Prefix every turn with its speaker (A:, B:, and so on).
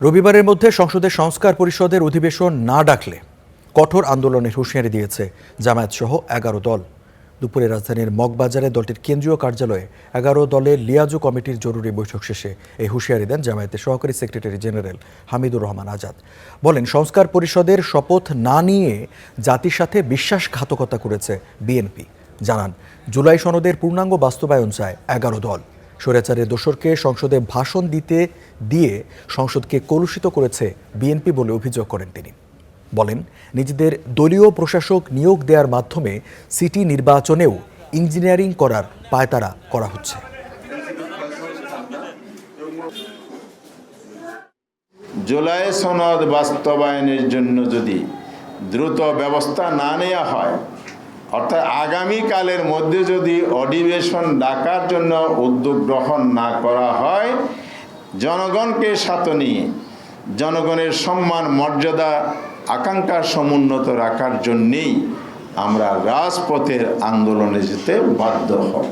A: রবিবারের মধ্যে সংসদের সংস্কার পরিষদের অধিবেশন না ডাকলে কঠোর আন্দোলনের হুঁশিয়ারি দিয়েছে জামায়াত সহ ১১ দল। দুপুরে রাজধানীর মগবাজারে দলটির কেন্দ্রীয় কার্যালয়ে ১১ দলের লিয়াজু কমিটির জরুরি বৈঠক শেষে এই হুঁশিয়ারি দেন জামায়াতের সহকারী সেক্রেটারি জেনারেল হামিদুর রহমান আজাদ। বলেন, সংস্কার পরিষদের শপথ না নিয়ে জাতির সাথে বিশ্বাসঘাতকতা করেছে বিএনপি। জানান, জুলাই সনদের পূর্ণাঙ্গ বাস্তবায়ন চায় ১১ দল। স্বৈরাচারের দোসরকে সংসদে ভাষণ দিয়ে সংসদকে কলুষিত করেছে বিএনপি বলে অভিযোগ করেন তিনি। বলেন, নিজেদের দলীয় প্রশাসক নিয়োগ দেওয়ার মাধ্যমে সিটি নির্বাচনেও ইঞ্জিনিয়ারিং করার পায়তারা করা হচ্ছে।
B: জুলাই সনদ বাস্তবায়নের জন্য যদি দ্রুত ব্যবস্থা না নেওয়া হয়, অর্থাৎ আগামীকালের মধ্যে যদি অধিবেশন ডাকার জন্য উদ্যোগ গ্রহণ না করা হয়, জনগণকে সাথে নিয়ে জনগণের সম্মান মর্যাদা আকাঙ্ক্ষা সমুন্নত রাখার জন্যেই আমরা রাজপথের আন্দোলনে যেতে বাধ্য হব।